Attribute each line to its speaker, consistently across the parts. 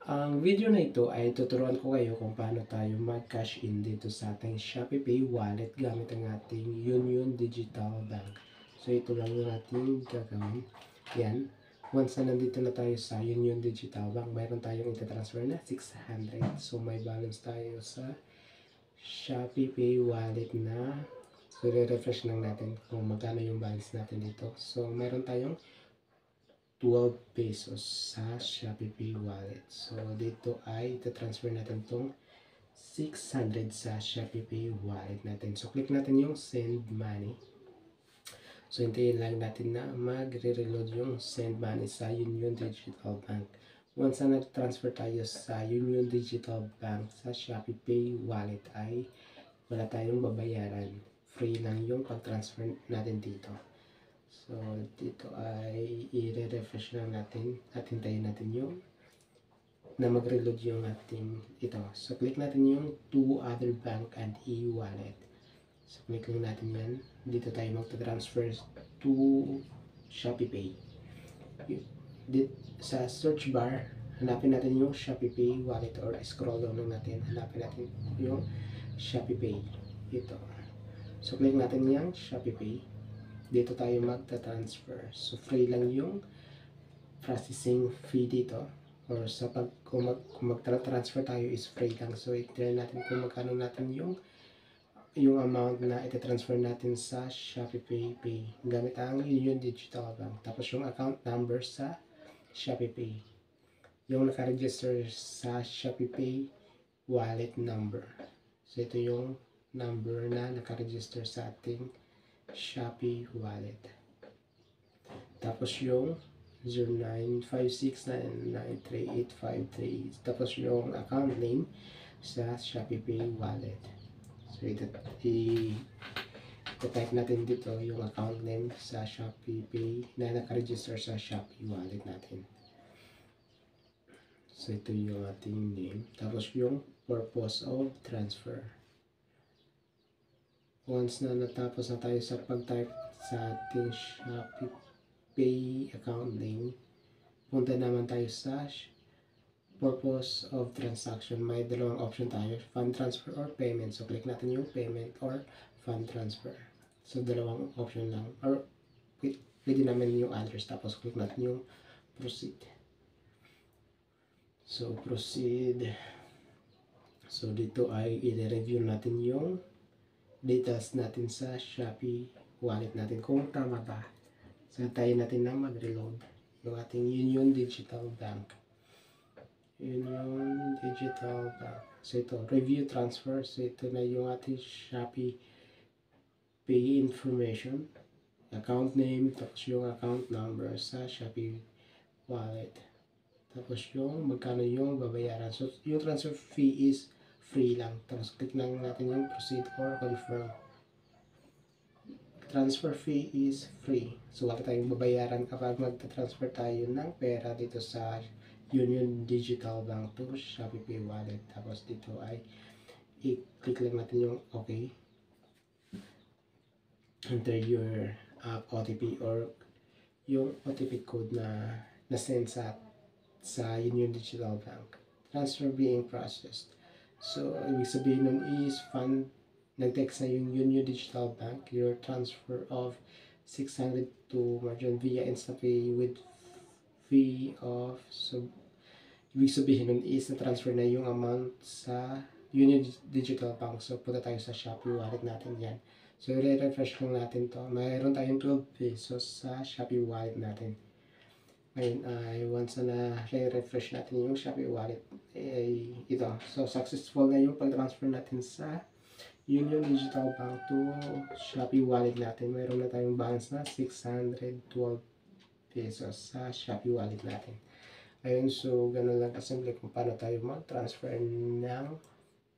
Speaker 1: Ang video na ito ay tuturuan ko kayo kung paano tayo mag-cash in dito sa ating Shopee Pay wallet gamit ang ating Union Digital Bank. So ito lang yung ating gagawin. Yan. Once na nandito na tayo sa Union Digital Bank, mayroon tayong itatransfer na 600. So may balance tayo sa Shopee Pay wallet na. So re-refresh lang natin kung magkano yung balance natin dito. So mayroon tayong 12 pesos sa Shopee Pay wallet. So, dito ay itatransfer natin tong 600 sa Shopee Pay wallet natin. So, click natin yung send money. So, hintayin lang natin na magre-reload yung send money sa Union Digital Bank. Once na nag-transfer tayo sa Union Digital Bank sa Shopee Pay wallet ay wala tayong babayaran. Free lang yung pag-transfer natin dito. So, dito ay i-refresh lang natin at hintayin natin yung na mag-reload yung ating ito. So, click natin yung to other bank and e-wallet. So, click lang natin yan. Dito tayo magta-transfer to Shopee Pay. Sa search bar, hanapin natin yung Shopee Pay wallet or scroll down lang natin. Hanapin natin yung Shopee Pay. Ito. So, click natin yung Shopee Pay. Dito tayo magta-transfer. So, free lang yung processing fee dito. Or sa kung mag-transfer tayo is free lang. So, i-try natin kung magkano natin yung amount na ita-transfer natin sa Shopee Pay gamit ang Union Digital Bank. Tapos yung account number sa Shopee Pay. Yung naka-register sa Shopee Pay wallet number. So, ito yung number na naka-register sa ating Shopee wallet. Tapos yung 0956993853. Tapos yung account name sa Shopee Pay wallet. So i-type natin dito yung account name sa Shopee Pay na naka-register sa Shopee wallet natin. So ito yung ating name. Tapos yung purpose of transfer. Once na natapos na tayo sa pag-type sa ating Shopee Pay account name, punta naman tayo sa purpose of transaction. May dalawang option tayo, fund transfer or payment. So, click natin yung payment or fund transfer. So, dalawang option lang. Or, pwede namin yung others. Tapos, click natin yung proceed. So, proceed. So, dito ay i-review natin yung details natin sa Shopee wallet natin kung tama ba. So, tayo natin na mag-reload yung ating Union Digital Bank. Union Digital Bank. So, ito, review transfer. So, ito na yung ating Shopee Pay information. Account name, tapos yung account number sa Shopee wallet. Tapos yung magkano yung babayaran. So, yung transfer fee is free lang. Tapos click lang natin yung proceed or confirm. Transfer fee is free. So wala tayong babayaran kapag magta-transfer tayo ng pera dito sa Union Digital Bank to Shopee Pay wallet. Tapos dito ay i-click lang natin yung okay. Enter your OTP or yung OTP code na send sa Union Digital Bank. Transfer being processed. So, ibig sabihin nun is nag-text na yung Union Digital Bank, your transfer of 600 to Marjan via InstaPay with fee of, so, ibig sabihin nun is na-transfer na yung amount sa Union Digital Bank. So, punta tayo sa Shopee wallet natin yan. So, i-refresh lang natin to. Mayroon tayong 12 pesos sa Shopee wallet natin. Ngayon ay once na refresh natin yung Shopee wallet ay ito. So successful na yung pag-transfer natin sa Union Digital Bank to Shopee wallet natin. Mayroon na tayong balance na 612 pesos sa Shopee wallet natin. Ayun, so ganun lang kasimple kung paano tayo mag-transfer ng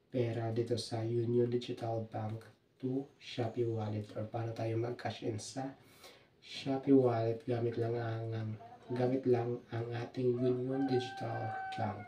Speaker 1: pera dito sa Union Digital Bank to Shopee wallet or paano tayo mag-cash in sa Shopee wallet gamit lang ang ating Union Digital Bank.